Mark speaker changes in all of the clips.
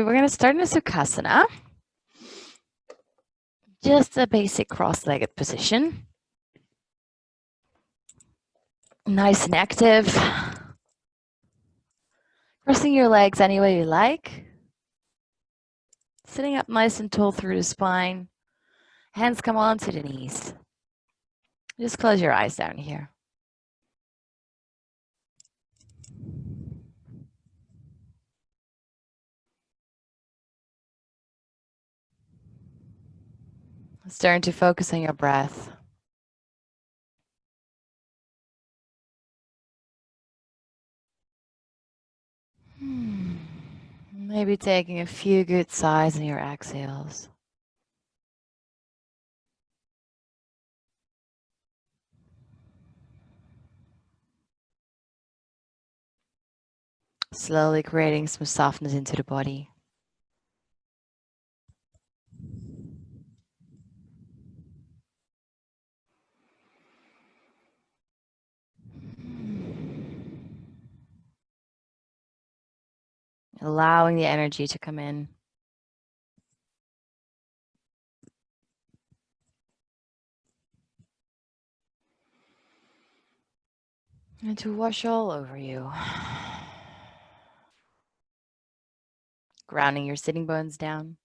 Speaker 1: we're going to start in a Sukhasana. Just a basic cross-legged position. Nice and active. Crossing your legs any way you like. Sitting up nice and tall through the spine. Hands come onto the knees. Just close your eyes down here. Starting to focus on your breath. Maybe taking a few good sighs in your exhales. Slowly creating some softness into the body. Allowing the energy to come in. And to wash all over you. Grounding your sitting bones down.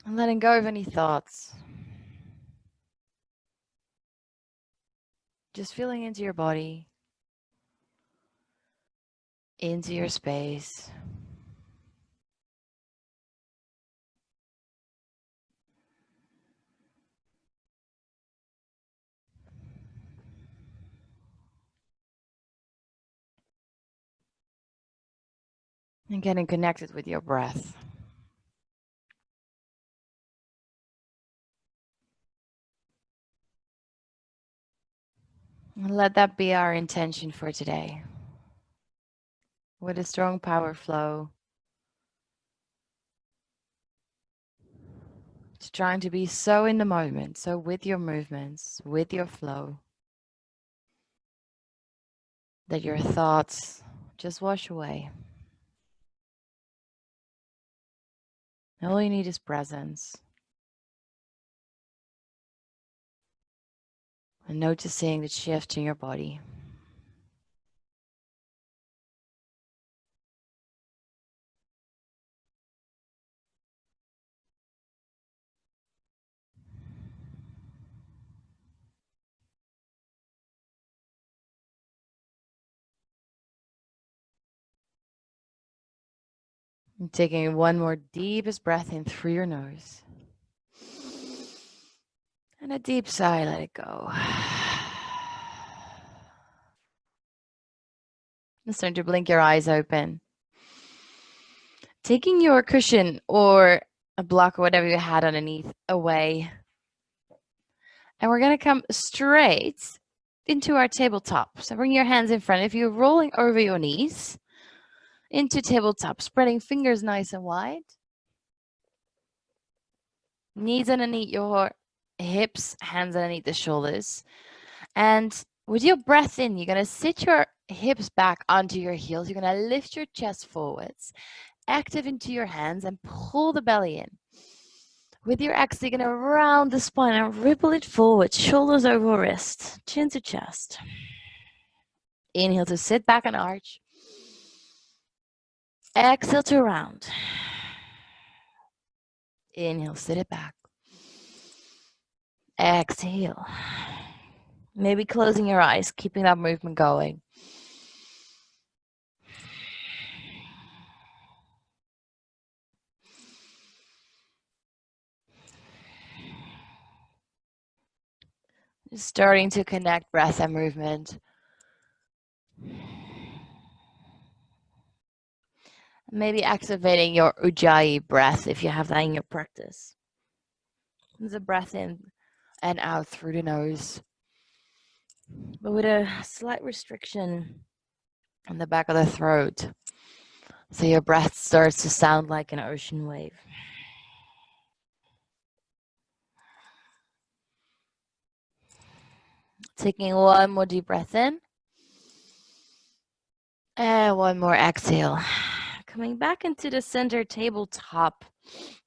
Speaker 1: And letting go of any thoughts. Just feeling into your body, into your space. And getting connected with your breath. And let that be our intention for today. With a strong power flow. Just trying to be so in the moment, so with your movements, with your flow, that your thoughts just wash away. All you need is presence. And noticing the shift in your body. And taking one more deepest breath in through your nose. And a deep sigh, let it go. And start to blink your eyes open. Taking your cushion or a block or whatever you had underneath away. And we're going to come straight into our tabletop. So bring your hands in front of you, rolling over your knees into tabletop, spreading fingers nice and wide. Knees underneath your hips, hands underneath the shoulders. And with your breath in, you're going to sit your hips back onto your heels. You're going to lift your chest forwards, active into your hands, and pull the belly in. With your exhale, you're going to round the spine and ripple it forward, shoulders over wrist, chin to chest. Inhale to sit back and arch. Exhale to round. Inhale, sit it back. Exhale. Maybe closing your eyes, keeping that movement going. Starting to connect breath and movement. Maybe activating your Ujjayi breath if you have that in your practice. There's a breath in and out through the nose, but with a slight restriction on the back of the throat. So your breath starts to sound like an ocean wave. Taking one more deep breath in. And one more exhale. Coming back into the center tabletop.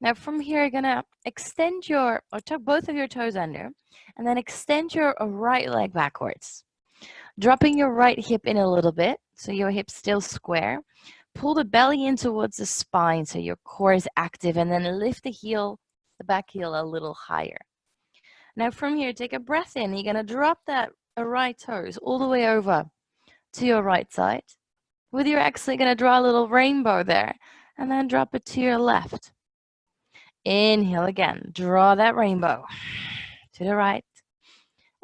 Speaker 1: Now from here, you're gonna extend or tuck both of your toes under, and then extend your right leg backwards. Dropping your right hip in a little bit, so your hip's still square. Pull the belly in towards the spine, so your core is active, and then lift the back heel a little higher. Now from here, take a breath in. You're gonna drop that right toes all the way over to your right side. With your exhale, you're gonna draw a little rainbow there, and then drop it to your left. Inhale again, draw that rainbow to the right.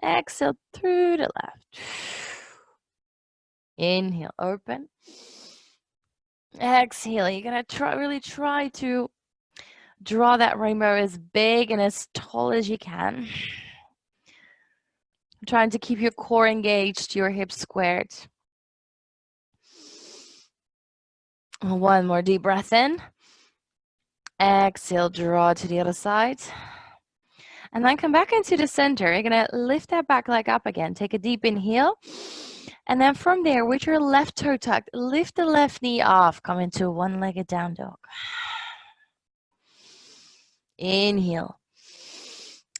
Speaker 1: Exhale through the left. Inhale, open. Exhale, you're gonna really try to draw that rainbow as big and as tall as you can. Trying to keep your core engaged, your hips squared. One more deep breath in. Exhale, draw to the other side. And then come back into the center. You're going to lift that back leg up again. Take a deep inhale. And then from there, with your left toe tucked, lift the left knee off. Come into a one-legged down dog. Inhale.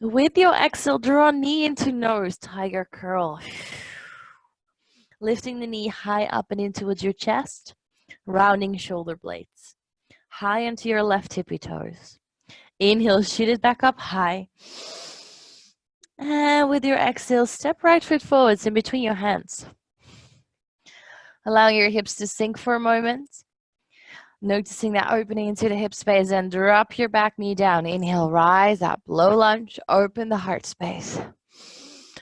Speaker 1: With your exhale, draw knee into nose, tiger curl. Lifting the knee high up and in towards your chest. Rounding shoulder blades. High onto your left tippy toes. Inhale, shoot it back up high. And with your exhale, step right foot forwards in between your hands. Allowing your hips to sink for a moment. Noticing that opening into the hip space, and drop your back knee down. Inhale, rise up, low lunge, open the heart space.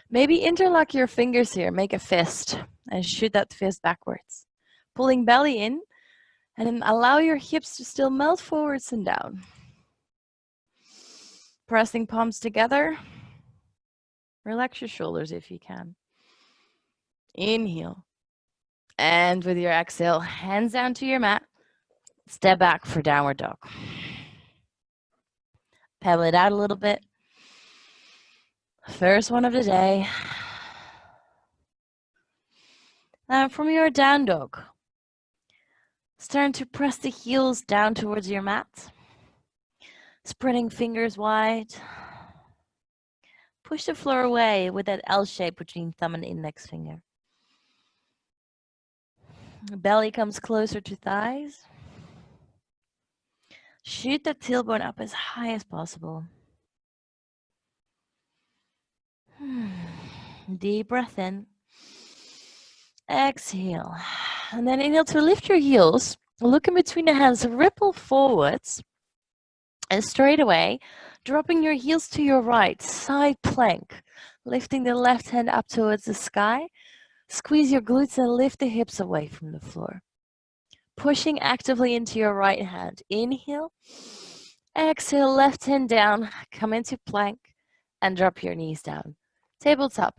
Speaker 1: Maybe interlock your fingers here, make a fist, and shoot that fist backwards. Pulling belly in, and then allow your hips to still melt forwards and down. Pressing palms together. Relax your shoulders if you can. Inhale. And with your exhale, hands down to your mat. Step back for downward dog. Pedal it out a little bit. First one of the day. Now from your down dog, starting to press the heels down towards your mat. Spreading fingers wide. Push the floor away with that L shape between thumb and index finger. Belly comes closer to thighs. Shoot the tailbone up as high as possible. Deep breath in. Exhale. And then inhale to lift your heels. Look in between the hands, ripple forwards. And straight away, dropping your heels to your right, side plank. Lifting the left hand up towards the sky. Squeeze your glutes and lift the hips away from the floor. Pushing actively into your right hand. Inhale. Exhale, left hand down. Come into plank and drop your knees down. Tabletop.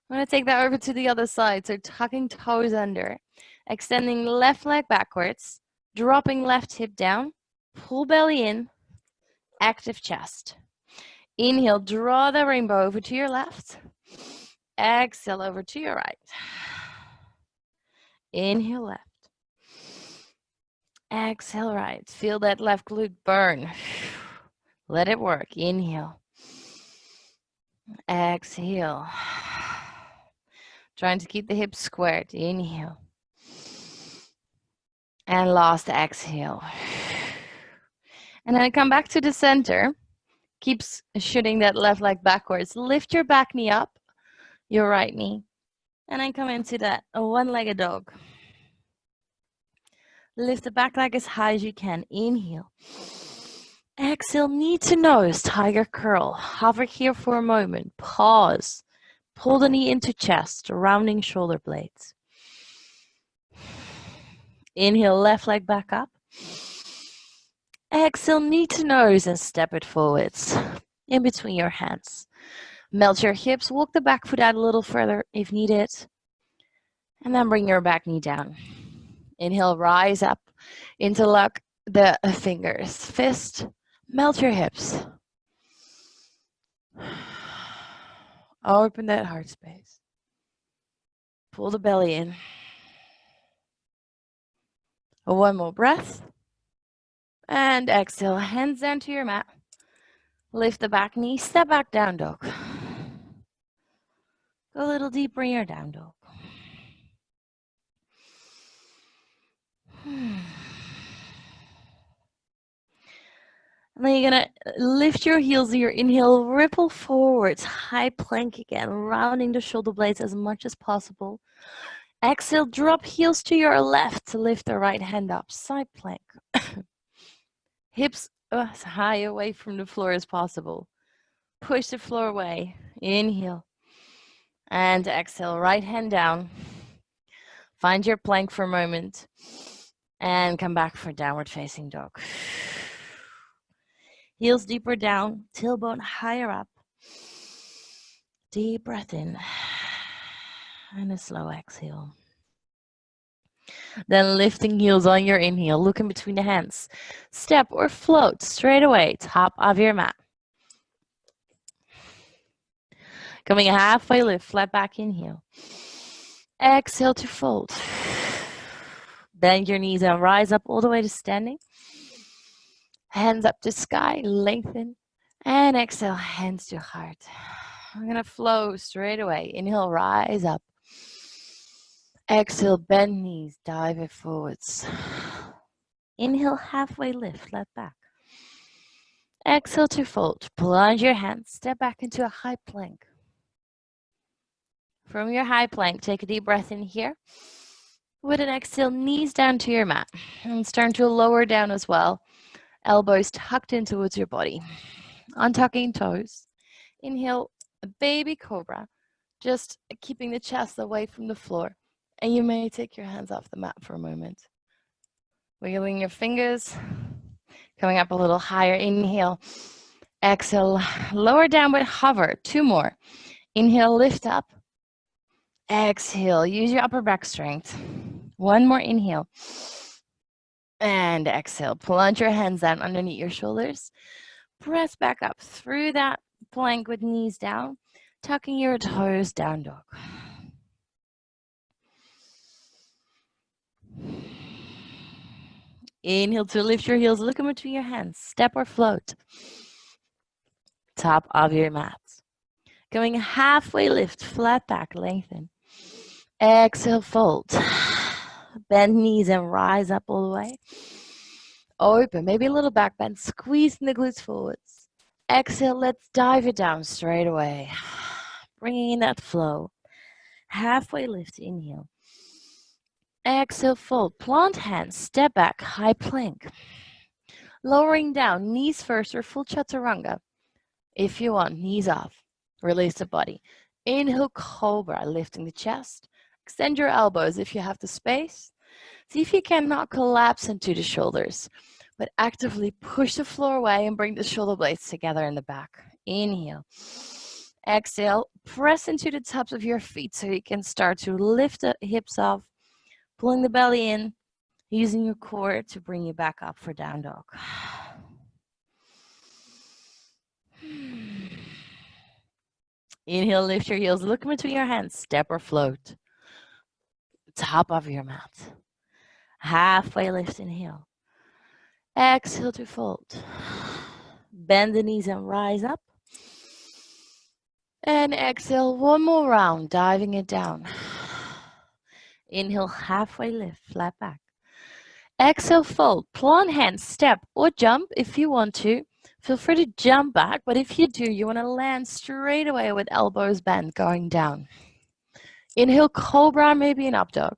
Speaker 1: I'm going to take that over to the other side. So tucking toes under. Extending left leg backwards. Dropping left hip down. Pull belly in. Active chest. Inhale, draw the rainbow over to your left. Exhale over to your right. Inhale left. Exhale right. Feel that left glute burn. Let it work. Inhale. Exhale. Trying to keep the hips squared. Inhale. And last exhale. And then come back to the center. Keep shooting that left leg backwards. Lift your back knee up, your right knee. And then come into that one-legged dog. Lift the back leg as high as you can. Inhale. Exhale, knee to nose, tiger curl. Hover here for a moment. Pause. Pull the knee into chest, rounding shoulder blades. Inhale, left leg back up. Exhale, knee to nose and step it forwards in between your hands. Melt your hips, walk the back foot out a little further if needed. And then bring your back knee down. Inhale, rise up, interlock the fingers, fist, melt your hips. Open that heart space. Pull the belly in. One more breath. And exhale, hands down to your mat. Lift the back knee, step back, down dog. Go a little deeper in your down dog. And then you're gonna lift your heels, your inhale, ripple forwards, high plank again, rounding the shoulder blades as much as possible. Exhale, drop heels to your left to lift the right hand up, side plank. Hips as high away from the floor as possible. Push the floor away, inhale. And exhale, right hand down. Find your plank for a moment. And come back for downward facing dog. Heels deeper down, tailbone higher up. Deep breath in. And a slow exhale. Then lifting heels on your inhale, look in between the hands. Step or float straight away, top of your mat. Coming a halfway lift, flat back inhale. Exhale to fold. Bend your knees and rise up all the way to standing. Hands up to sky, lengthen. And exhale, hands to heart. I'm gonna flow straight away. Inhale, rise up. Exhale, bend knees, dive it forwards. Inhale, halfway lift, flat back. Exhale to fold. Plunge your hands, step back into a high plank. From your high plank, take a deep breath in here. With an exhale, knees down to your mat. And start to lower down as well. Elbows tucked in towards your body. Untucking toes. Inhale, a baby cobra. Just keeping the chest away from the floor. And you may take your hands off the mat for a moment. Wiggling your fingers. Coming up a little higher. Inhale. Exhale. Lower downward hover. 2 more. Inhale, lift up. Exhale. Use your upper back strength. 1 more inhale. And exhale. Plunge your hands down underneath your shoulders. Press back up through that plank with knees down. Tucking your toes, down dog. Inhale to lift your heels, look in between your hands, step or float. Top of your mat. Going halfway lift, flat back, lengthen. Exhale, fold. Bend knees and rise up all the way. Open, maybe a little back bend, squeezing the glutes forwards. Exhale, let's dive it down straight away. Bringing in that flow. Halfway lift, inhale. Exhale, fold, plant hands, step back, high plank. Lowering down, knees first or full chaturanga. If you want, knees off, release the body. Inhale, cobra, lifting the chest. Extend your elbows if you have the space. See if you cannot collapse into the shoulders, but actively push the floor away and bring the shoulder blades together in the back. Inhale. Exhale, press into the tops of your feet so you can start to lift the hips off. Pulling the belly in, using your core to bring you back up for down dog. Inhale, lift your heels, look in between your hands, step or float. Top of your mat. Halfway lift, inhale. Exhale to fold. Bend the knees and rise up. And exhale, 1 more round, diving it down. Inhale, halfway lift, flat back. Exhale, fold, plant hands, step or jump if you want to. Feel free to jump back, but if you do, you want to land straight away with elbows bent going down. Inhale, cobra, maybe an up dog.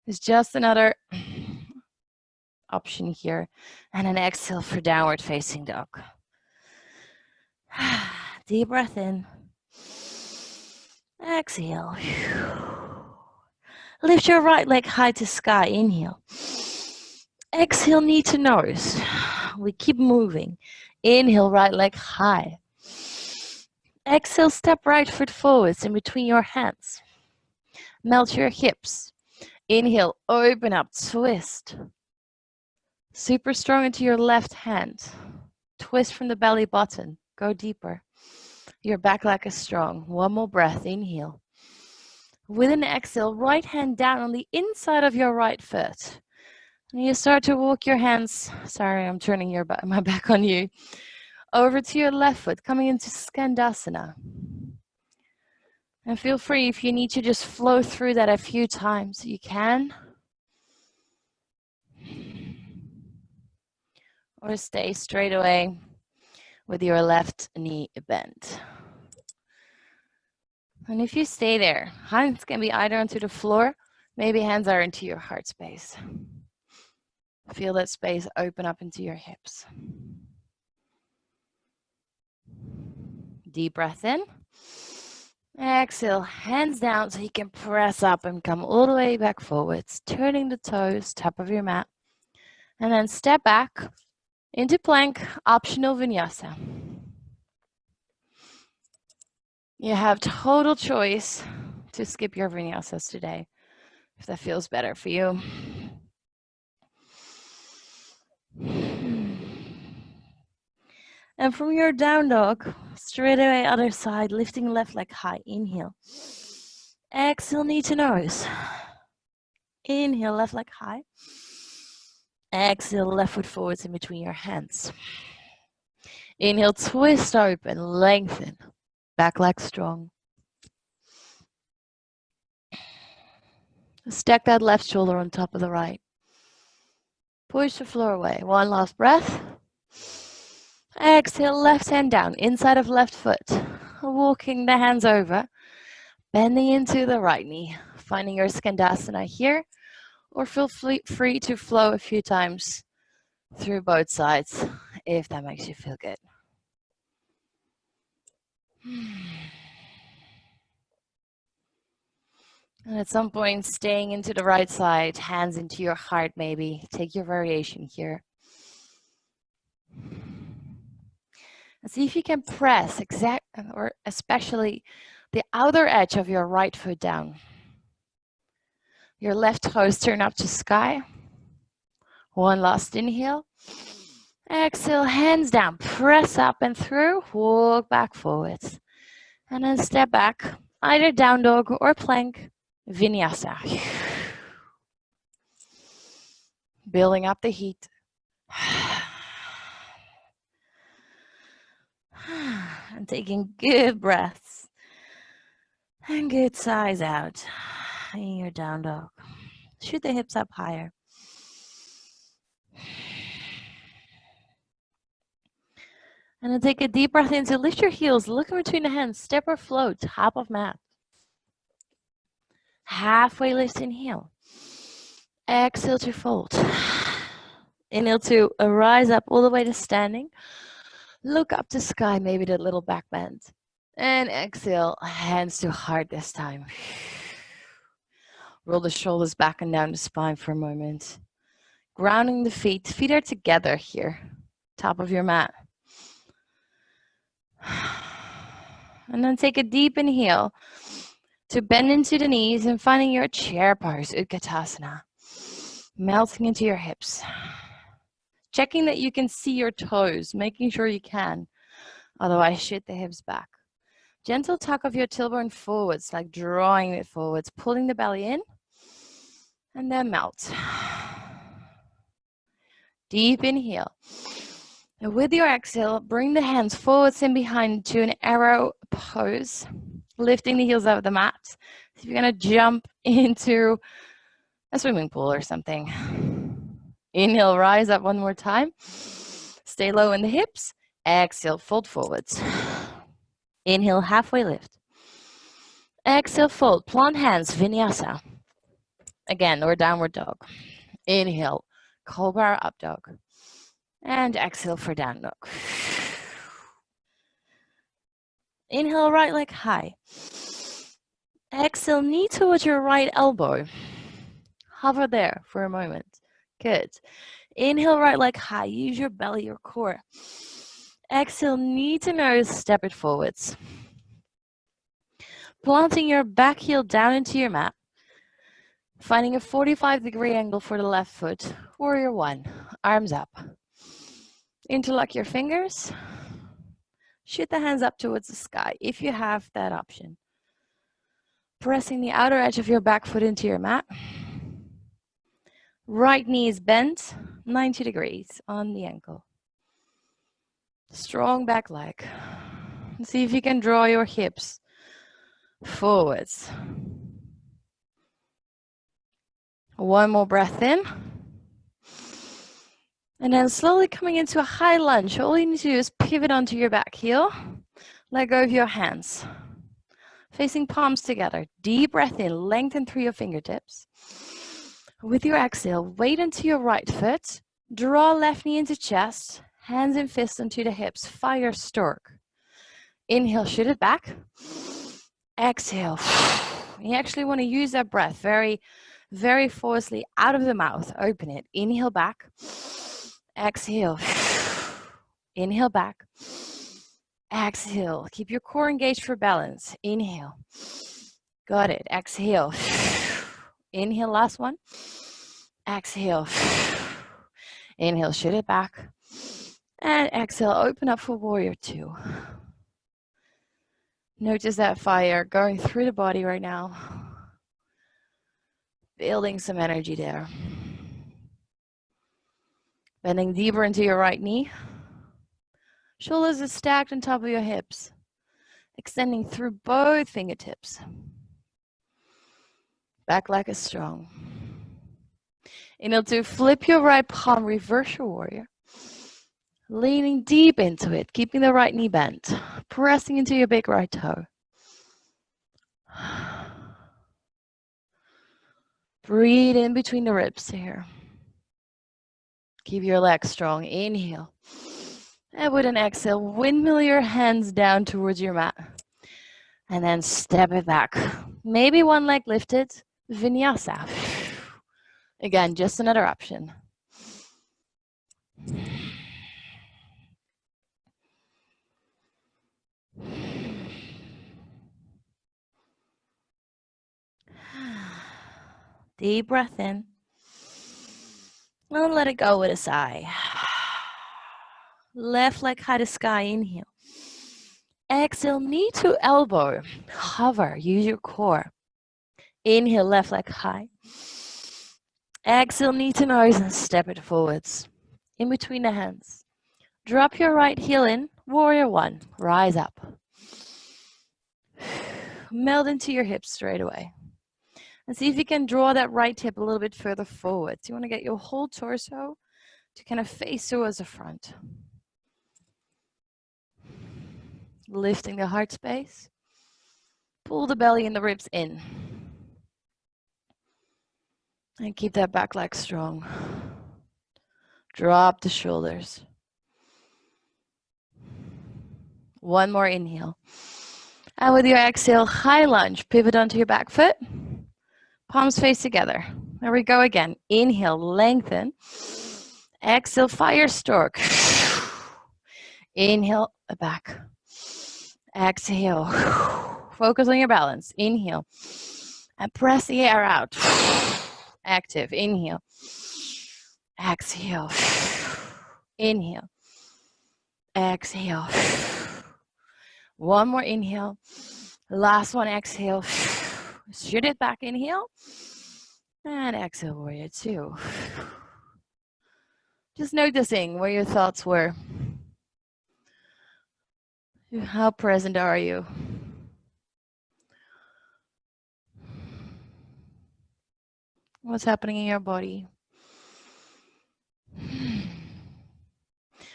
Speaker 1: It's just another option here. And an exhale for downward facing dog. Deep breath in. Exhale. Lift your right leg high to sky. Inhale. Exhale, knee to nose. We keep moving. Inhale, right leg high. Exhale, step right foot forwards in between your hands. Melt your hips. Inhale, open up, twist. Super strong into your left hand. Twist from the belly button. Go deeper. Your back leg is strong. One more breath, inhale. With an exhale, right hand down on the inside of your right foot. And you start to walk your hands, sorry, I'm turning my back on you, over to your left foot, coming into Skandasana. And feel free if you need to just flow through that a few times, you can. Or stay straight away with your left knee bent. And if you stay there, hands can be either onto the floor, maybe hands are into your heart space. Feel that space open up into your hips. Deep breath in. Exhale, hands down so you can press up and come all the way back forwards, turning the toes, top of your mat. And then step back into plank, optional vinyasa. You have total choice to skip your vinyasas today, if that feels better for you. And from your down dog, straight away other side, lifting left leg high, inhale. Exhale, knee to nose. Inhale, left leg high. Exhale, left foot forwards in between your hands. Inhale, twist open, lengthen. Back leg strong. Stack that left shoulder on top of the right. Push the floor away. One last breath. Exhale, left hand down, inside of left foot. Walking the hands over, bending into the right knee. Finding your Skandasana here, or feel free to flow a few times through both sides, if that makes you feel good. And at some point, staying into the right side, hands into your heart maybe. Take your variation here. And see if you can press or especially the outer edge of your right foot down. Your left toes turn up to sky. One last inhale. Exhale, hands down, press up and through, walk back forwards. And then step back, either down dog or plank, vinyasa. Building up the heat. And taking good breaths. And good sighs out in your down dog. Shoot the hips up higher. And then take a deep breath in. So lift your heels, look in between the hands, step or float, top of mat. Halfway lift, inhale. Exhale to fold. Inhale to rise up all the way to standing. Look up to sky, maybe that little back bend. And exhale, hands to heart this time. Roll the shoulders back and down the spine for a moment. Grounding the feet. Feet are together here. Top of your mat. And then take a deep inhale to bend into the knees and finding your chair pose, Utkatasana. Melting into your hips. Checking that you can see your toes, making sure you can. Otherwise, shoot the hips back. Gentle tuck of your tailbone forwards, like drawing it forwards, pulling the belly in, and then melt. Deep inhale. And with your exhale, bring the hands forwards and behind to an arrow pose, lifting the heels out of the mat. So you're going to jump into a swimming pool or something. Inhale, rise up one more time. Stay low in the hips. Exhale, fold forwards. Inhale, halfway lift. Exhale, fold. Plant hands, vinyasa. Again, or downward dog. Inhale, cobra up dog. And exhale for down dog. Inhale, right leg high. Exhale, knee towards your right elbow. Hover there for a moment. Good. Inhale, right leg high. Use your belly, your core. Exhale, knee to nose, step it forwards. Planting your back heel down into your mat. Finding a 45-degree angle for the left foot. Warrior one. Arms up. Interlock your fingers. Shoot the hands up towards the sky if you have that option. Pressing the outer edge of your back foot into your mat. Right knee is bent 90 degrees on the ankle. Strong back leg. See if you can draw your hips forwards. One more breath in. And then slowly coming into a high lunge. All you need to do is pivot onto your back heel. Let go of your hands. Facing palms together. Deep breath in. Lengthen through your fingertips. With your exhale, weight into your right foot. Draw left knee into chest. Hands and fists onto the hips. Fire stork. Inhale, shoot it back. Exhale. You actually want to use that breath very, very forcefully out of the mouth. Open it. Inhale back. Exhale. Inhale back. Exhale. Keep your core engaged for balance. Inhale. Got it. Exhale. Inhale, last one. Exhale. Inhale, shoot it back. And exhale, open up for warrior two. Notice that fire going through the body right now. Building some energy there. Bending deeper into your right knee. Shoulders are stacked on top of your hips. Extending through both fingertips. Back leg is strong. Inhale to flip your right palm, reverse your warrior. Leaning deep into it, keeping the right knee bent. Pressing into your big right toe. Breathe in between the ribs here. Keep your legs strong. Inhale. And with an exhale, windmill your hands down towards your mat. And then step it back. Maybe one leg lifted. Vinyasa. Again, just another option. Deep breath in. And let it go with a sigh. Left leg high to sky. Inhale. Exhale, knee to elbow. Hover. Use your core. Inhale, left leg high. Exhale, knee to nose and step it forwards. In between the hands. Drop your right heel in. Warrior one. Rise up. Meld into your hips straight away. And see if you can draw that right hip a little bit further forward. So you want to get your whole torso to kind of face towards the front. Lifting the heart space. Pull the belly and the ribs in. And keep that back leg strong. Drop the shoulders. One more inhale. And with your exhale, high lunge. Pivot onto your back foot. Palms face together. There we go again. Inhale, lengthen. Exhale, fire stork. Inhale, back. Exhale. Focus on your balance. Inhale. And press the air out. Active. Inhale. Exhale. Inhale. Exhale. One more inhale. Last one, exhale. Shoot it back, inhale. And exhale, warrior two. Just noticing where your thoughts were. How present are you? What's happening in your body?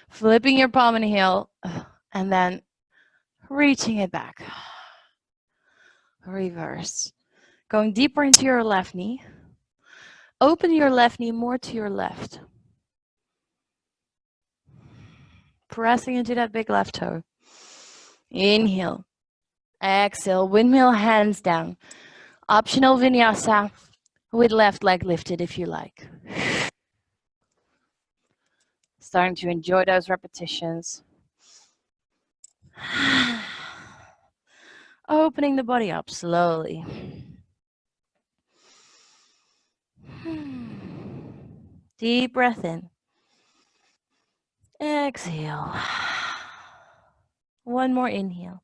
Speaker 1: Flipping your palm, inhale, and then reaching it back. Reverse. Going deeper into your left knee. Open your left knee more to your left. Pressing into that big left toe. Inhale. Exhale. Windmill hands down. Optional vinyasa with left leg lifted if you like. Starting to enjoy those repetitions. Opening the body up slowly. Deep breath in. Exhale. One more inhale.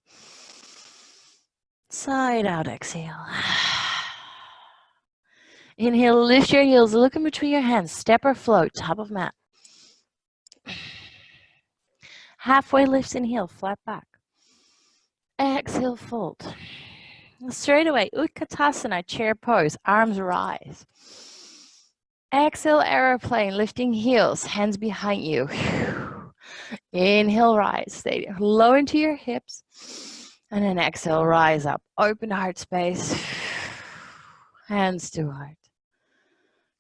Speaker 1: Side out exhale. Inhale, lift your heels, look in between your hands, step or float, top of mat. Halfway lift, inhale, flat back. Exhale, fold. Straight away, Utkatasana, chair pose, arms rise. Exhale, aeroplane, lifting heels, hands behind you. Inhale, rise, stay low into your hips. And then exhale, rise up, open heart space. Hands to heart.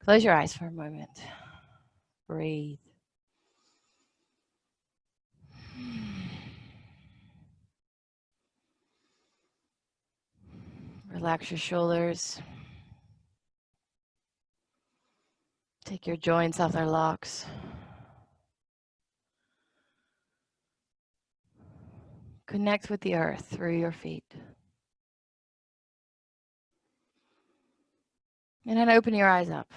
Speaker 1: Close your eyes for a moment. Breathe. Relax your shoulders. Take your joints off their locks. Connect with the earth through your feet. And then open your eyes up.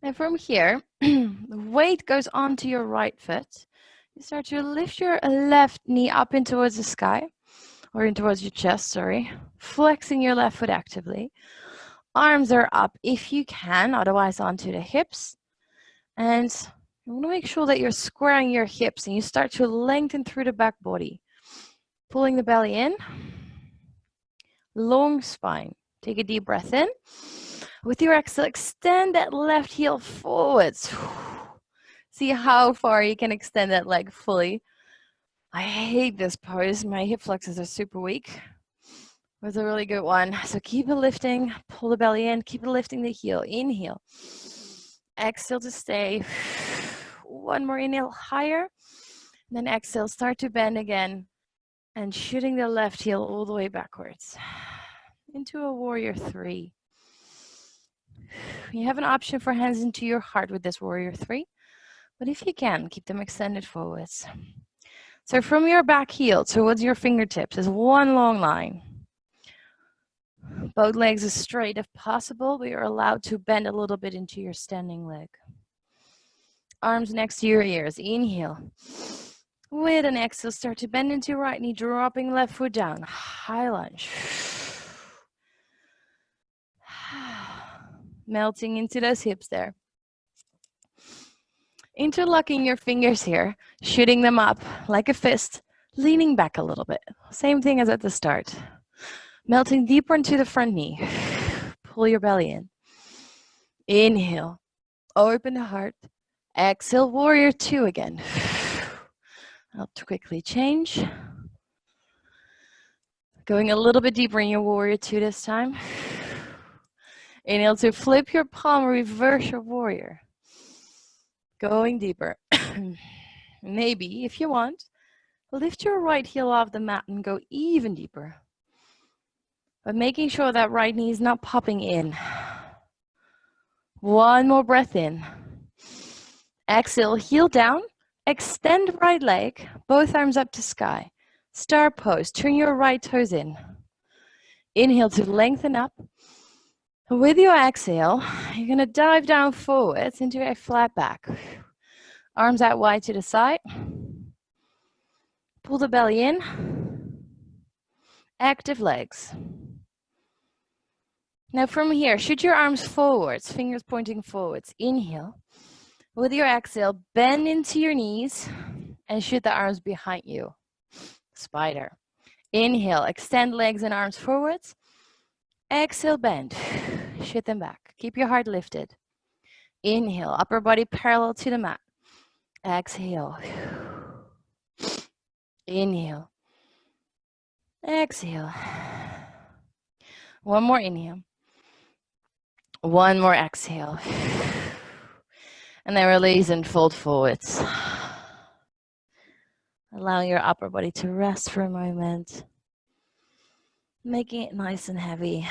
Speaker 1: And from here, the weight goes onto your right foot. You start to lift your left knee up in towards the sky, or in towards your chest, sorry. Flexing your left foot actively. Arms are up if you can, otherwise onto the hips. And you want to make sure that you're squaring your hips and you start to lengthen through the back body. Pulling the belly in. Long spine. Take a deep breath in. With your exhale, extend that left heel forwards. See how far you can extend that leg fully. I hate this pose. My hip flexors are super weak. It was a really good one. So keep it lifting. Pull the belly in. Keep it lifting the heel. Inhale. Exhale to stay. One more inhale higher. And then exhale. Start to bend again. And shooting the left heel all the way backwards. Into a warrior three. You have an option for hands into your heart with this warrior three. But if you can, keep them extended forwards. So from your back heel towards your fingertips is one long line. Both legs as straight if possible, but you're allowed to bend a little bit into your standing leg. Arms next to your ears. Inhale. With an exhale, start to bend into your right knee, dropping left foot down. High lunge. Melting into those hips there. Interlocking your fingers here, shooting them up like a fist, leaning back a little bit. Same thing as at the start. Melting deeper into the front knee. Pull your belly in. Inhale. Open the heart. Exhale, warrior two again. I'll quickly change. Going a little bit deeper in your warrior two this time. Inhale to flip your palm, reverse your warrior. Going deeper. Maybe, if you want, lift your right heel off the mat and go even deeper. But making sure that right knee is not popping in. One more breath in. Exhale, heel down. Extend right leg, both arms up to sky. Star pose, turn your right toes in. Inhale to lengthen up. With your exhale, you're going to dive down forwards into a flat back. Arms out wide to the side. Pull the belly in. Active legs. Now from here, shoot your arms forwards, fingers pointing forwards. Inhale. With your exhale, bend into your knees and shoot the arms behind you. Spider. Inhale, extend legs and arms forwards. Exhale, bend. Shoot them back. Keep your heart lifted. Inhale, upper body parallel to the mat. Exhale. Inhale. Exhale. One more inhale. One more exhale. And then release and fold forwards. Allowing your upper body to rest for a moment. Making it nice and heavy.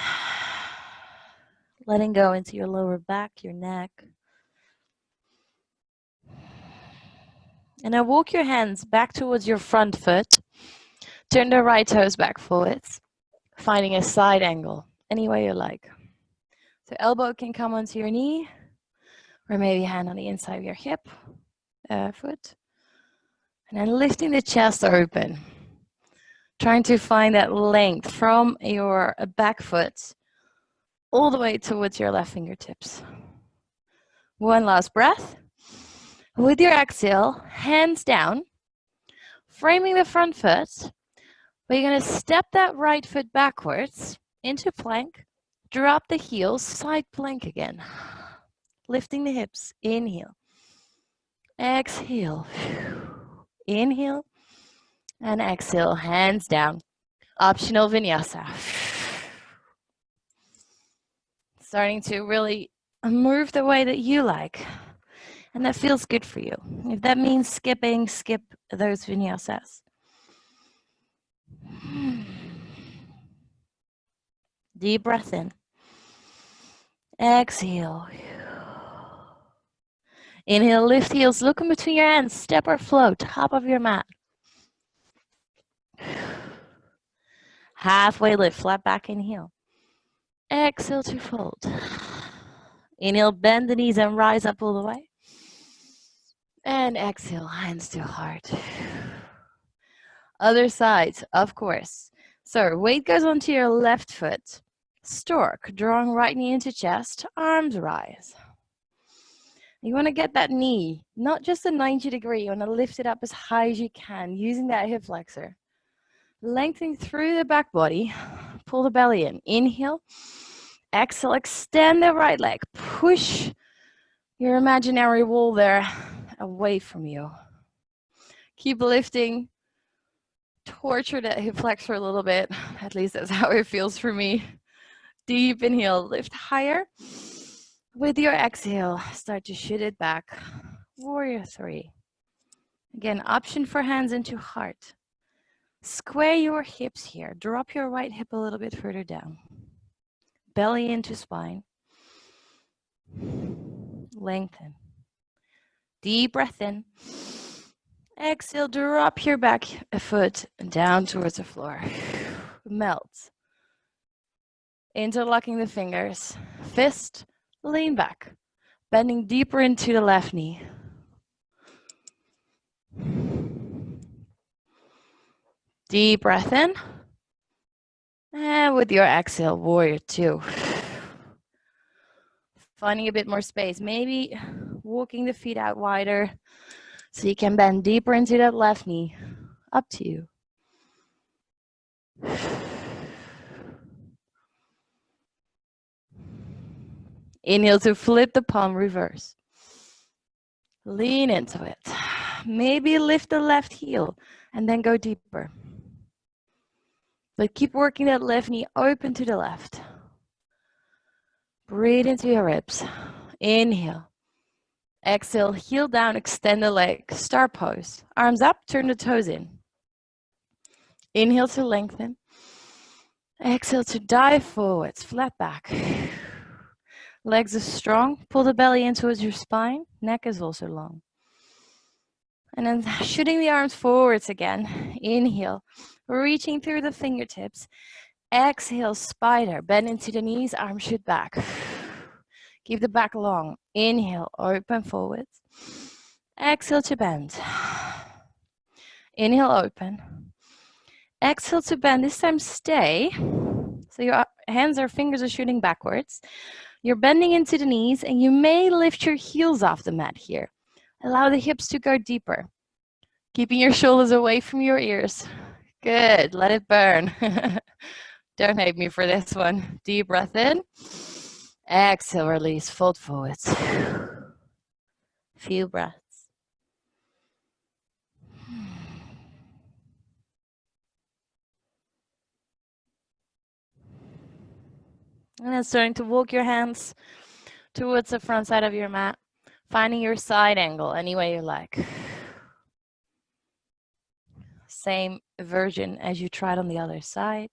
Speaker 1: Letting go into your lower back, your neck. And now walk your hands back towards your front foot. Turn the right toes back forwards. Finding a side angle, any way you like. So elbow can come onto your knee, or maybe hand on the inside of your hip, foot. And then lifting the chest open. Trying to find that length from your back foot all the way towards your left fingertips. One last breath. With your exhale, hands down, framing the front foot. But you're going to step that right foot backwards into plank, drop the heels, side plank again. Lifting the hips, inhale, exhale, inhale, and exhale, hands down. Optional vinyasa. Starting to really move the way that you like. And that feels good for you. If that means skipping, skip those vinyasas. Deep breath in. Exhale. Inhale, lift heels, look in between your hands, step or flow, top of your mat. Halfway lift, flat back, inhale. Exhale to fold. Inhale, bend the knees and rise up all the way. And exhale, hands to heart. Other side, of course. So weight goes onto your left foot. Stork, drawing right knee into chest, arms rise. You want to get that knee, not just a 90 degree, you want to lift it up as high as you can, using that hip flexor. Lengthening through the back body, pull the belly in. Inhale, exhale, extend the right leg. Push your imaginary wall there away from you. Keep lifting. Torture that hip flexor a little bit. At least that's how it feels for me. Deep inhale, lift higher. With your exhale, start to shoot it back. Warrior 3. Again, option for hands into heart. Square your hips here. Drop your right hip a little bit further down. Belly into spine. Lengthen. Deep breath in. Exhale, drop your back foot down towards the floor. Melt. Interlocking the fingers. Fist, lean back. Bending deeper into the left knee. Deep breath in. And with your exhale, warrior 2. Finding a bit more space. Maybe walking the feet out wider so you can bend deeper into that left knee. Up to you. Inhale to flip the palm reverse. Lean into it. Maybe lift the left heel and then go deeper. But keep working that left knee open to the left. Breathe into your ribs. Inhale. Exhale, heel down, extend the leg. Star pose. Arms up, turn the toes in. Inhale to lengthen. Exhale to dive forwards, flat back. Legs are strong. Pull the belly in towards your spine. Neck is also long. And then shooting the arms forwards again. Inhale, reaching through the fingertips. Exhale, spider. Bend into the knees, arms shoot back. Keep the back long. Inhale, open forwards. Exhale to bend. Inhale, open. Exhale to bend. This time stay. So your hands or fingers are shooting backwards. You're bending into the knees and you may lift your heels off the mat here. Allow the hips to go deeper. Keeping your shoulders away from your ears. Good. Let it burn. Don't hate me for this one. Deep breath in. Exhale, release. Fold forwards. Few breaths. And then starting to walk your hands towards the front side of your mat. Finding your side angle any way you like. Same version as you tried on the other side.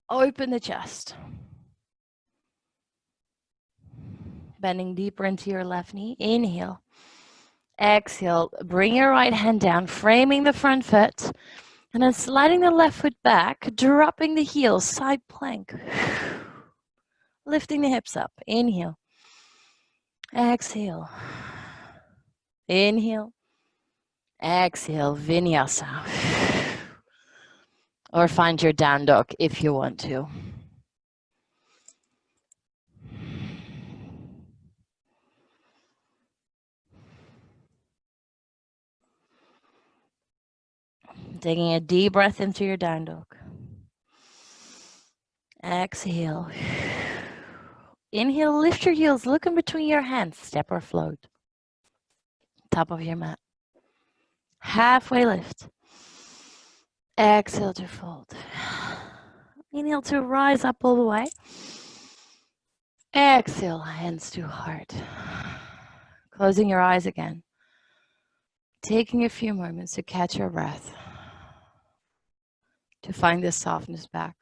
Speaker 1: Open the chest. Bending deeper into your left knee. Inhale. Exhale. Bring your right hand down, framing the front foot. And then sliding the left foot back, dropping the heels, side plank. Lifting the hips up. Inhale. Exhale. Inhale. Exhale, Vinyasa. Or find your down dog if you want to. Taking a deep breath into your down dog. Exhale. Inhale, lift your heels, look in between your hands, step or float. Top of your mat. Halfway lift. Exhale to fold. Inhale to rise up all the way. Exhale, hands to heart. Closing your eyes again. Taking a few moments to catch your breath. To find this softness back.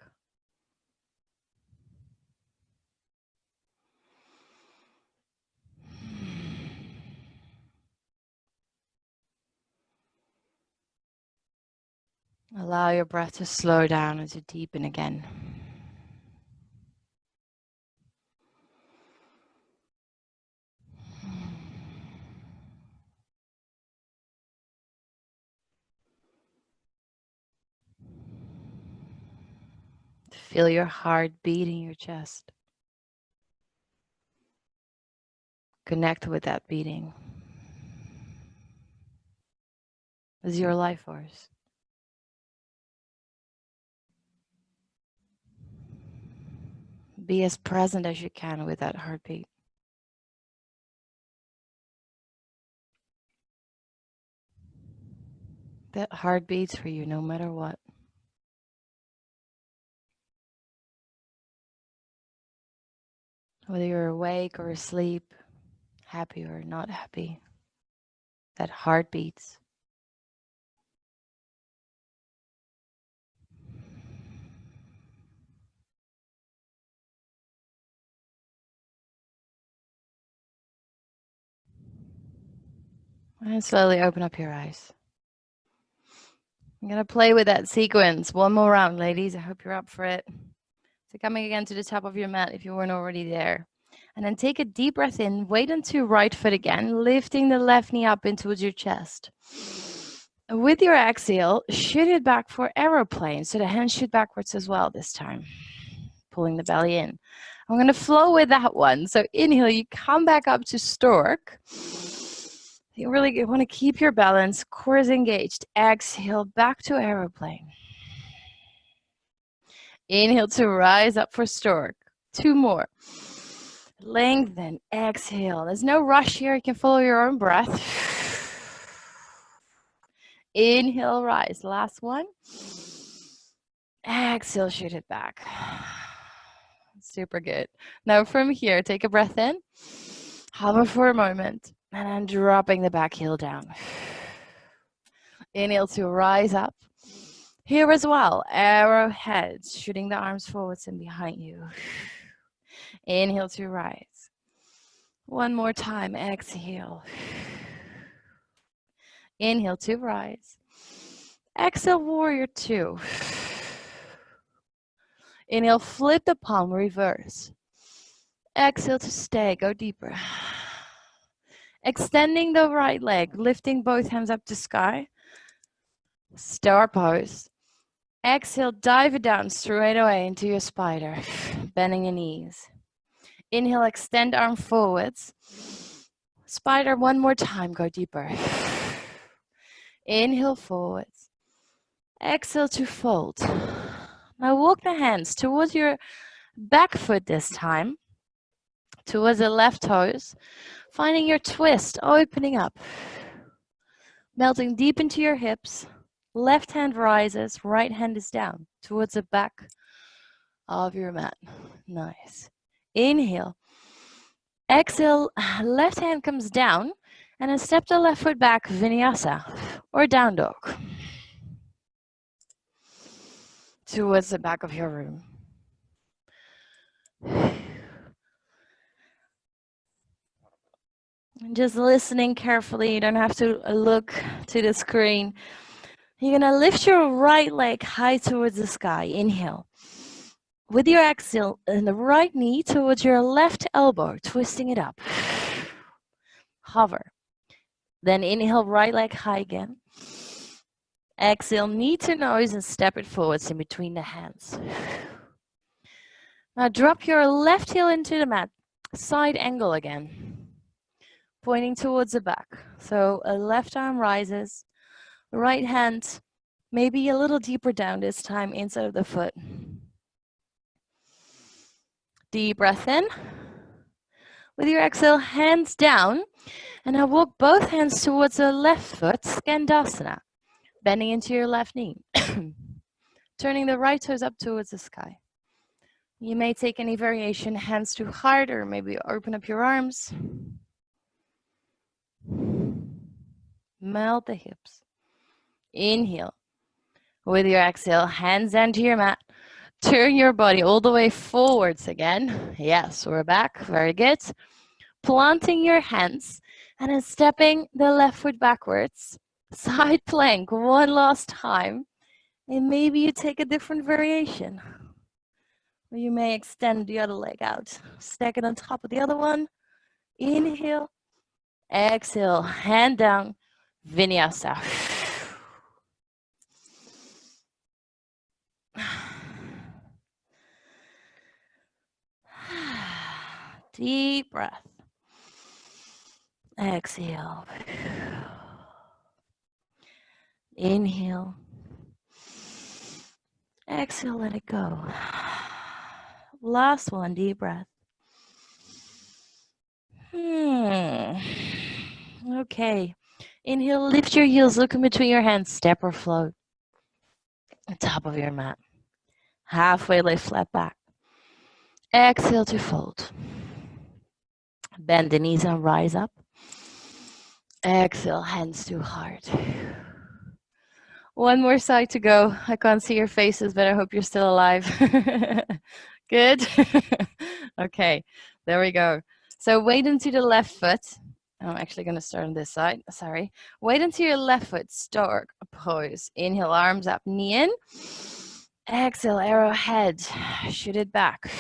Speaker 1: Allow your breath to slow down as you deepen again. Feel your heart beating your chest. Connect with that beating. As your life force. Be as present as you can with that heartbeat. That heart beats for you no matter what. Whether you're awake or asleep, happy or not happy, that heart beats. And slowly open up your eyes. I'm going to play with that sequence. One more round, ladies. I hope you're up for it. So coming again to the top of your mat if you weren't already there. And then take a deep breath in. Wait until your right foot again, lifting the left knee up in towards your chest. With your exhale, shoot it back for aeroplane. So the hands shoot backwards as well this time. Pulling the belly in. I'm going to flow with that one. So inhale, you come back up to stork. You really want to keep your balance, core is engaged. Exhale, back to aeroplane. Inhale to rise up for stork. 2 more. Lengthen, exhale. There's no rush here. You can follow your own breath. Inhale, rise. Last one. Exhale, shoot it back. Super good. Now from here, take a breath in. Hover for a moment. And then dropping the back heel down. Inhale to rise up. Here as well, arrowheads, shooting the arms forwards and behind you. Inhale to rise. One more time, exhale. Inhale to rise. Exhale, warrior 2. Inhale, flip the palm, reverse. Exhale to stay, go deeper. Extending the right leg, lifting both hands up to sky. Star pose. Exhale, dive it down straight away into your spider, bending your knees. Inhale, extend arm forwards. Spider one more time, go deeper. Inhale forwards. Exhale to fold. Now walk the hands towards your back foot this time, towards the left toes, finding your twist, opening up. Melting deep into your hips. Left hand rises, right hand is down towards the back of your mat. Nice. Inhale. Exhale, left hand comes down, and then step the left foot back, Vinyasa, or down dog. Towards the back of your room. And just listening carefully, you don't have to look to the screen. You're gonna lift your right leg high towards the sky, inhale. With your exhale, and the right knee towards your left elbow, twisting it up. Hover. Then inhale, right leg high again. Exhale, knee to nose and step it forwards in between the hands. Now drop your left heel into the mat. Side angle again. Pointing towards the back. So a left arm rises. Right hand maybe a little deeper down this time inside of the foot. Deep breath in. With your exhale, hands down. And now walk both hands towards the left foot, Skandasana. Bending into your left knee. Turning the right toes up towards the sky. You may take any variation, hands to heart, or maybe open up your arms. Melt the hips. Inhale. With your exhale, hands down to your mat. Turn your body all the way forwards again. Yes, we're back. Very good. Planting your hands and then stepping the left foot backwards. Side plank one last time. And maybe you take a different variation. Or you may extend the other leg out. Stack it on top of the other one. Inhale. Exhale. Hand down. Vinyasa. Deep breath. Exhale. Inhale. Exhale, let it go. Last one, deep breath. Okay. Inhale, lift your heels, look in between your hands, step or float. On top of your mat. Halfway lift, flat back. Exhale to fold. Bend the knees and rise up. Exhale, hands to heart. One more side to go. I can't see your faces, but I hope you're still alive. Good. Okay, there we go. So weight into the left foot. I'm actually going to start on this side. Sorry. Weight into your left foot. Stork pose. Inhale, arms up, knee in. Exhale, arrowhead. Shoot it back.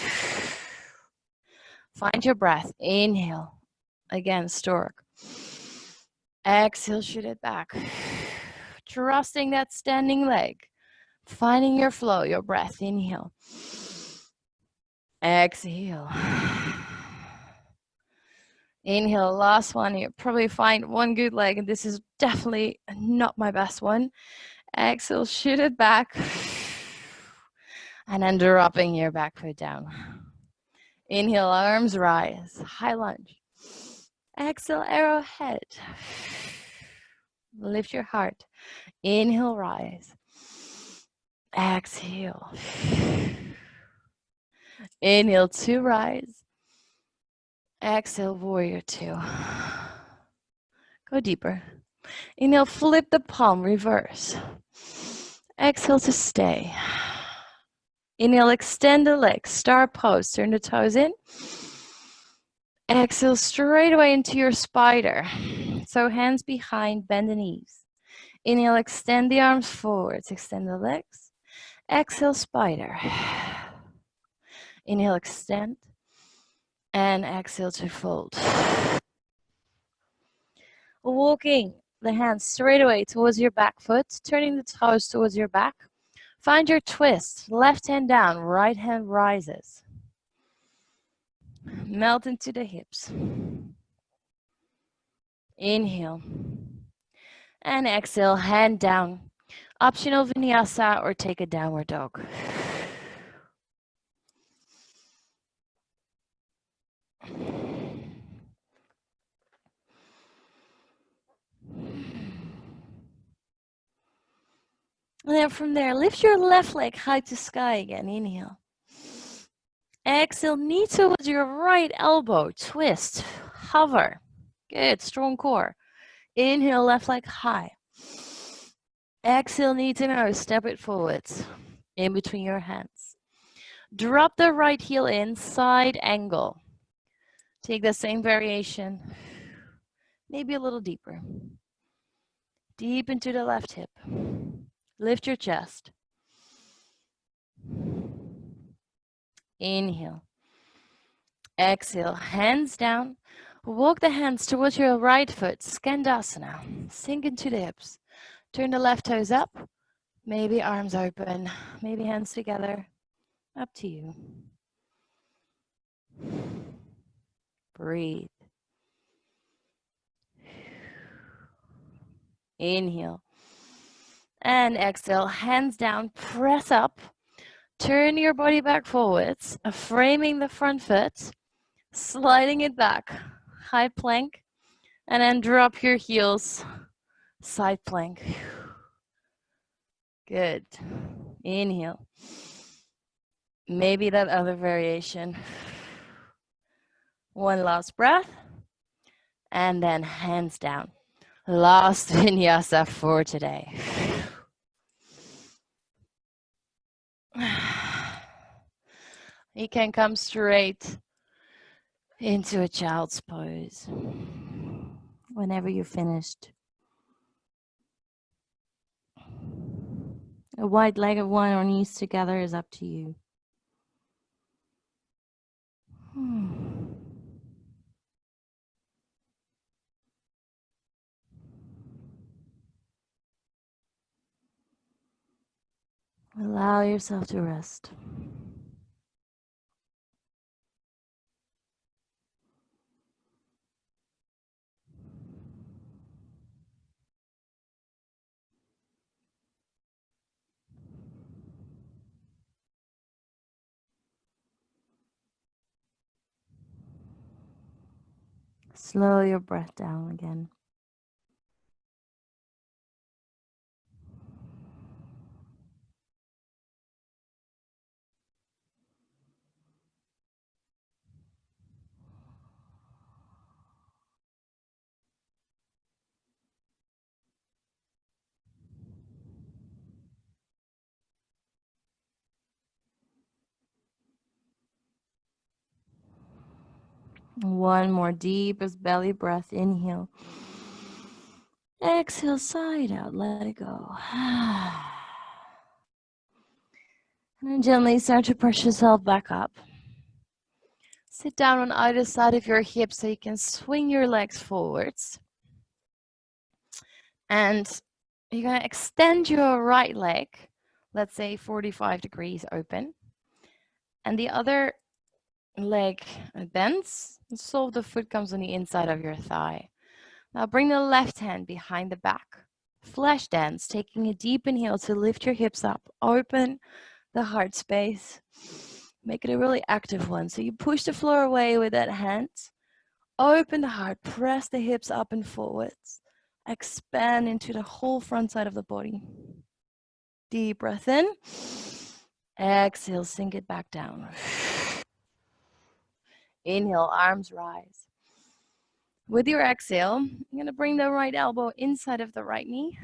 Speaker 1: Find your breath. Inhale. Again, stork. Exhale, shoot it back. Trusting that standing leg. Finding your flow, your breath. Inhale. Exhale. Inhale, last one. You probably find one good leg, and this is definitely not my best one. Exhale, shoot it back. And then dropping your back foot down. Inhale, arms rise. High lunge. Exhale, arrowhead. Lift your heart. Inhale, rise. Exhale. Inhale to rise. Exhale, warrior two. Go deeper. Inhale, flip the palm, reverse. Exhale to stay. Inhale, extend the legs, star pose, turn the toes in. Exhale, straight away into your spider. So hands behind, bend the knees. Inhale, extend the arms forwards, extend the legs. Exhale, spider. Inhale, extend. And exhale to fold. Walking the hands straight away towards your back foot, turning the toes towards your back. Find your twist. Left hand down, right hand rises. Melt into the hips. Inhale. And exhale, hand down. Optional vinyasa or take a downward dog. And then from there, lift your left leg high to sky again. Inhale. Exhale, knee towards your right elbow. Twist. Hover. Good. Strong core. Inhale, left leg high. Exhale, knee to nose. Step it forwards. In between your hands. Drop the right heel in. Side angle. Take the same variation. Maybe a little deeper. Deep into the left hip. Lift your chest. Inhale. Exhale, hands down. Walk the hands towards your right foot, Skandasana. Sink into the hips. Turn the left toes up. Maybe arms open. Maybe hands together. Up to you. Breathe. Inhale. And exhale. Hands down. Press up. Turn your body back forwards. Framing the front foot. Sliding it back. High plank. And then drop your heels. Side plank. Good. Inhale. Maybe that other variation. One last breath. And then hands down. Last vinyasa for today. You can come straight into a child's pose whenever you're finished. A wide leg of one or knees together is up to you. Allow yourself to rest. Slow your breath down again. One more deepest belly breath. Inhale. Exhale, side out. Let it go. And then gently start to push yourself back up. Sit down on either side of your hips so you can swing your legs forwards. And you're going to extend your right leg, let's say 45 degrees open. And the other leg bends. The sole of the foot comes on the inside of your thigh. Now bring the left hand behind the back. Flash dance, taking a deep inhale to lift your hips up. Open the heart space. Make it a really active one. So you push the floor away with that hand. Open the heart. Press the hips up and forwards. Expand into the whole front side of the body. Deep breath in. Exhale, sink it back down. Inhale, arms rise. With your exhale, you're going to bring the right elbow inside of the right knee.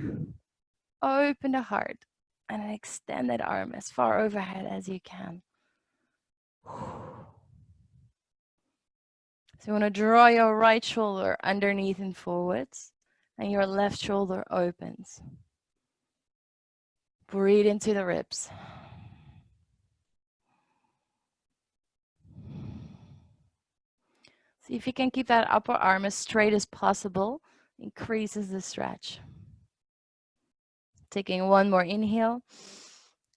Speaker 1: Open the heart and extend that arm as far overhead as you can. So you want to draw your right shoulder underneath and forwards, and your left shoulder opens. Breathe into the ribs. See if you can keep that upper arm as straight as possible. Increases the stretch. Taking one more inhale.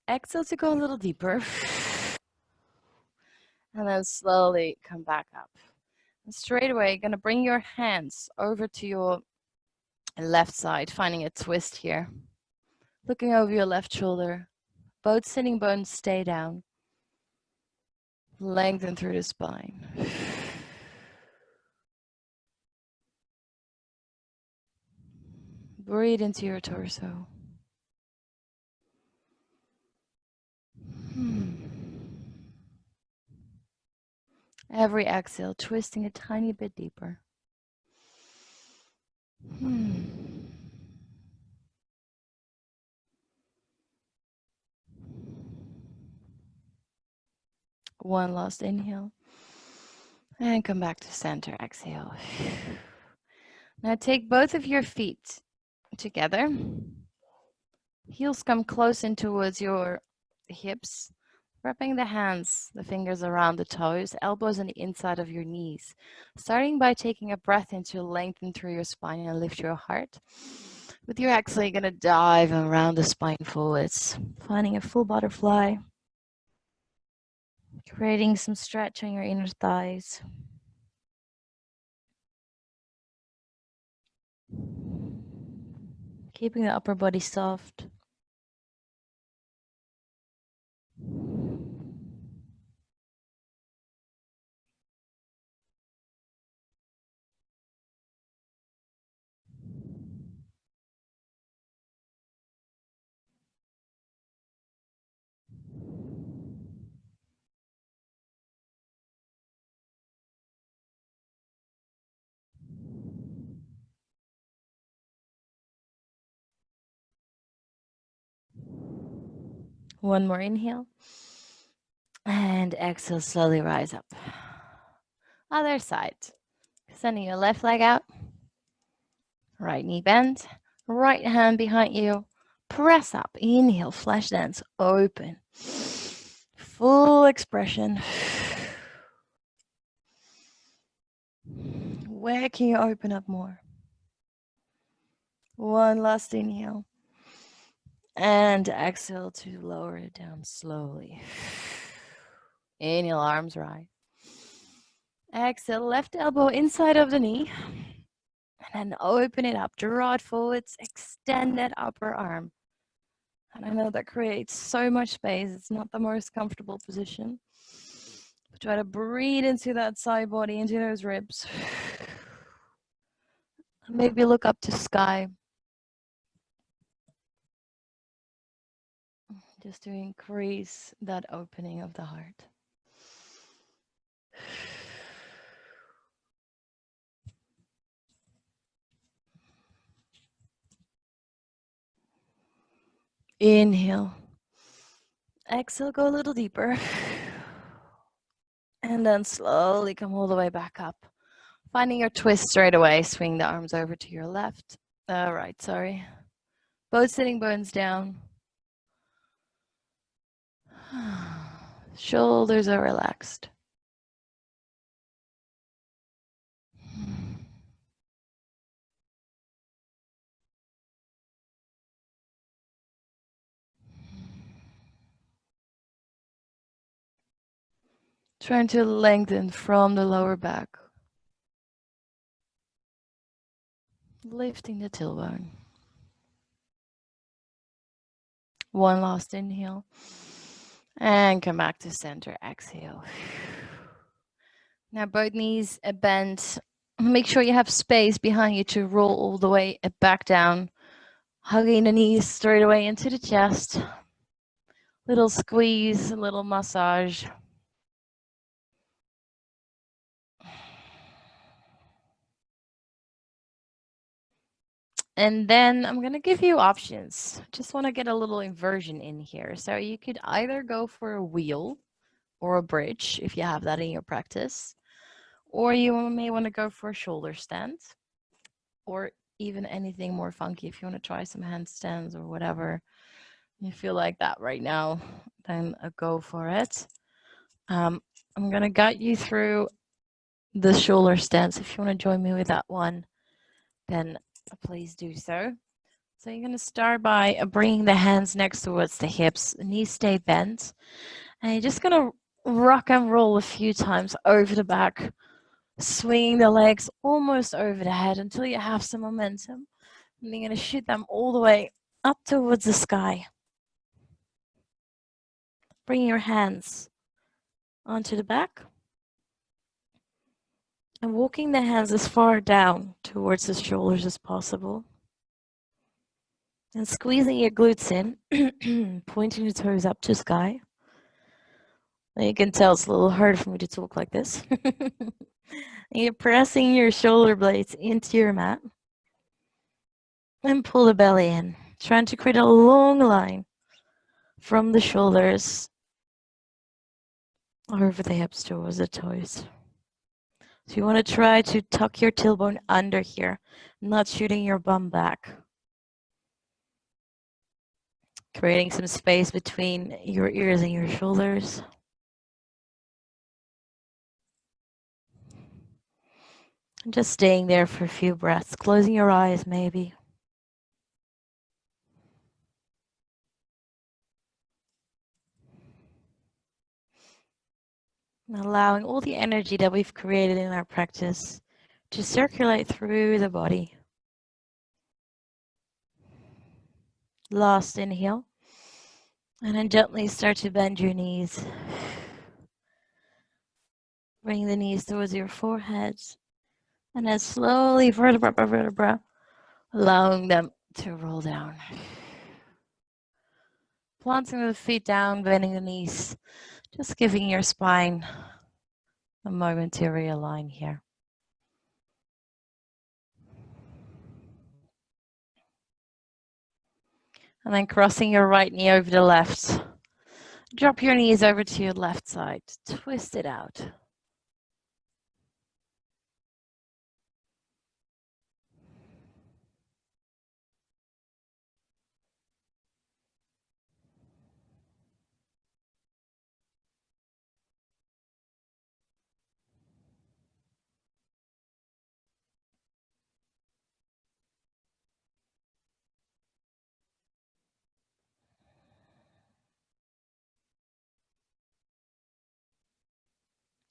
Speaker 1: Exhale to go a little deeper. And then slowly come back up. And straight away, you're going to bring your hands over to your left side, finding a twist here. Looking over your left shoulder. Both sitting bones stay down. Lengthen through the spine. Breathe into your torso. Every exhale, twisting a tiny bit deeper. One last inhale. And come back to center. Exhale. Now take both of your feet together. Heels come close in towards your hips. Wrapping the hands, the fingers around the toes, elbows on the inside of your knees. Starting by taking a breath in to lengthen through your spine and lift your heart. With your exhale, you're going to dive around the spine forwards, finding a full butterfly, creating some stretch on your inner thighs. Keeping the upper body soft. One more inhale. And exhale, slowly rise up. Other side. Sending your left leg out. Right knee bend. Right hand behind you. Press up. Inhale, flash dance. Open. Full expression. Where can you open up more? One last inhale. And exhale to lower it down slowly. Inhale, arms right. Exhale, left elbow inside of the knee. And then open it up, draw it forwards, extend that upper arm. And I know that creates so much space. It's not the most comfortable position. But try to breathe into that side body, into those ribs. Maybe look up to sky. Just to increase that opening of the heart. Inhale. Exhale, go a little deeper. And then slowly come all the way back up. Finding your twist straight away, swing the arms over to your left. Right, sorry. Both sitting bones down. Shoulders are relaxed. Trying to lengthen from the lower back. Lifting the tailbone. One last inhale. And come back to center. Exhale. Now both knees bent. Make sure you have space behind you to roll all the way back down. Hugging the knees straight away into the chest. Little squeeze, a little massage. And then I'm going to give you options. Just want to get a little inversion in here. So you could either go for a wheel or a bridge if you have that in your practice, or you may want to go for a shoulder stand, or even anything more funky if you want to try some handstands or whatever you feel like that right now, then go for it. I'm going to guide you through the shoulder stance. If you want to join me with that one, then please do so. So you're going to start by bringing the hands next towards the hips, knees stay bent, and you're just going to rock and roll a few times over the back, swinging the legs almost over the head until you have some momentum. And you're going to shoot them all the way up towards the sky. Bring your hands onto the back and walking the hands as far down towards the shoulders as possible. And squeezing your glutes in, pointing the toes up to sky. Now you can tell it's a little hard for me to talk like this. You're pressing your shoulder blades into your mat. And pull the belly in, trying to create a long line from the shoulders over the hips towards the toes. So you want to try to tuck your tailbone under here, not shooting your bum back. Creating some space between your ears and your shoulders. And just staying there for a few breaths, closing your eyes maybe. And allowing all the energy that we've created in our practice to circulate through the body. Last inhale. And then gently start to bend your knees. Bring the knees towards your forehead. And then slowly, vertebra by vertebra, allowing them to roll down. Planting the feet down, bending the knees. Just giving your spine a moment to realign here. And then crossing your right knee over the left. Drop your knees over to your left side. Twist it out.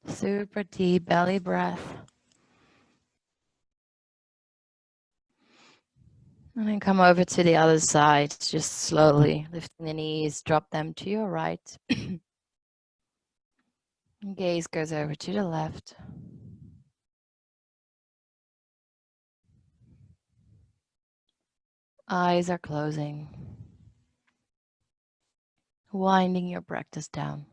Speaker 1: Super deep belly breath. And then come over to the other side, just slowly lifting the knees, drop them to your right. Gaze goes over to the left. Eyes are closing. Winding your practice down.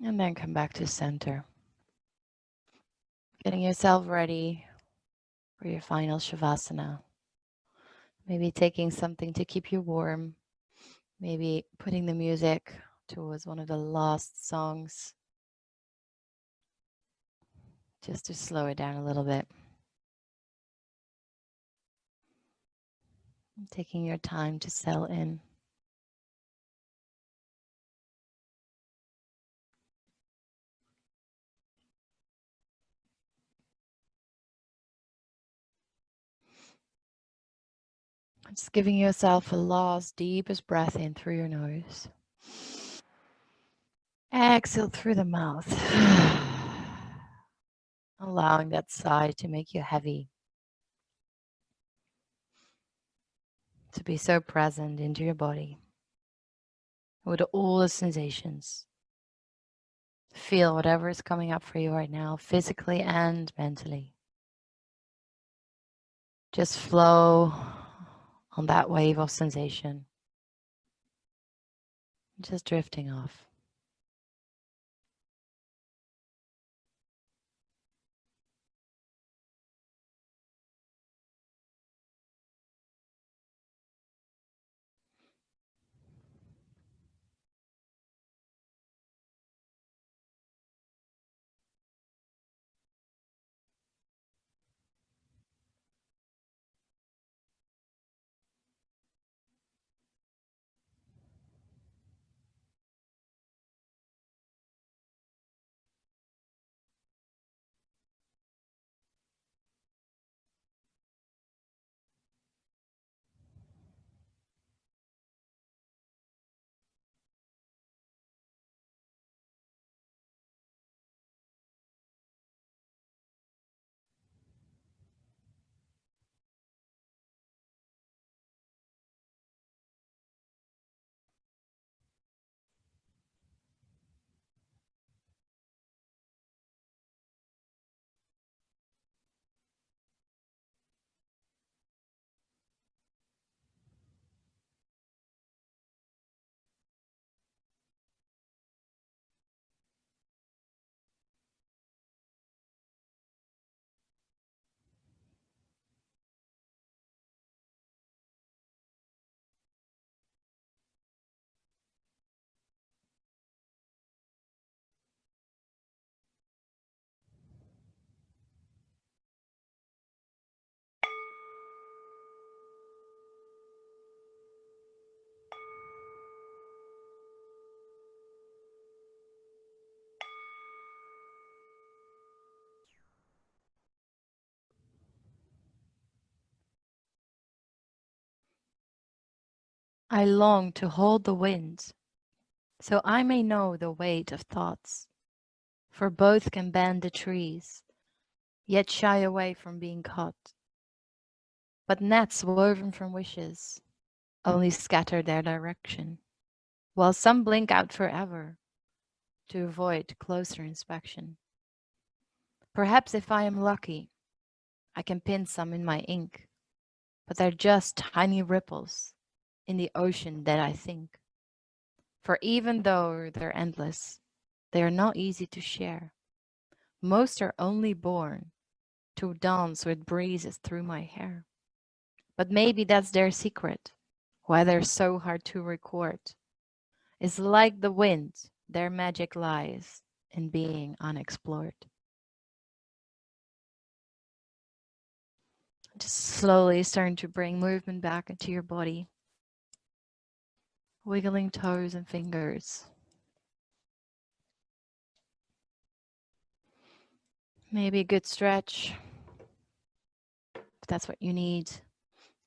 Speaker 1: And then come back to center. Getting yourself ready for your final Shavasana. Maybe taking something to keep you warm. Maybe putting the music towards one of the last songs, just to slow it down a little bit. Taking your time to settle in. Just giving yourself a last deepest breath in through your nose. Exhale through the mouth. Allowing that sigh to make you heavy. To be so present into your body. With all the sensations. Feel whatever is coming up for you right now, physically and mentally. Just flow on that wave of sensation. Just drifting off. I long to hold the wind, so I may know the weight of thoughts. For both can bend the trees, yet shy away from being caught. But nets woven from wishes only scatter their direction, while some blink out forever to avoid closer inspection. Perhaps if I am lucky, I can pin some in my ink, but they're just tiny ripples in the ocean that I think. For even though they're endless, they are not easy to share. Most are only born to dance with breezes through my hair. But maybe that's their secret, why they're so hard to record. It's like the wind, their magic lies in being unexplored. Just slowly starting to bring movement back into your body, wiggling toes and fingers. Maybe a good stretch, if that's what you need.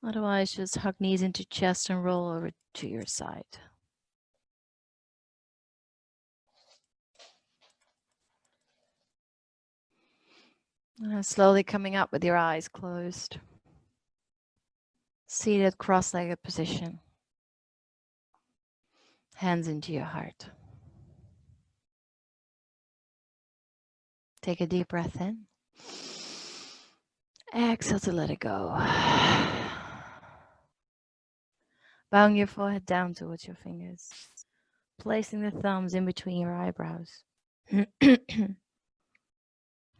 Speaker 1: Otherwise, just hug knees into chest and roll over to your side. Slowly coming up with your eyes closed. Seated cross-legged position. Hands into your heart. Take a deep breath in. Exhale to let it go. Bowing your forehead down towards your fingers. Placing the thumbs in between your eyebrows.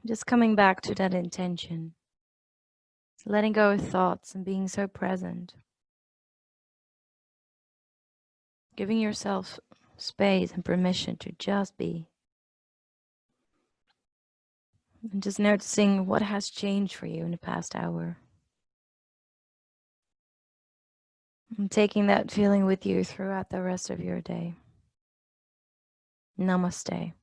Speaker 1: Just coming back to that intention. Letting go of thoughts and being so present. Giving yourself space and permission to just be. And just noticing what has changed for you in the past hour. And taking that feeling with you throughout the rest of your day. Namaste.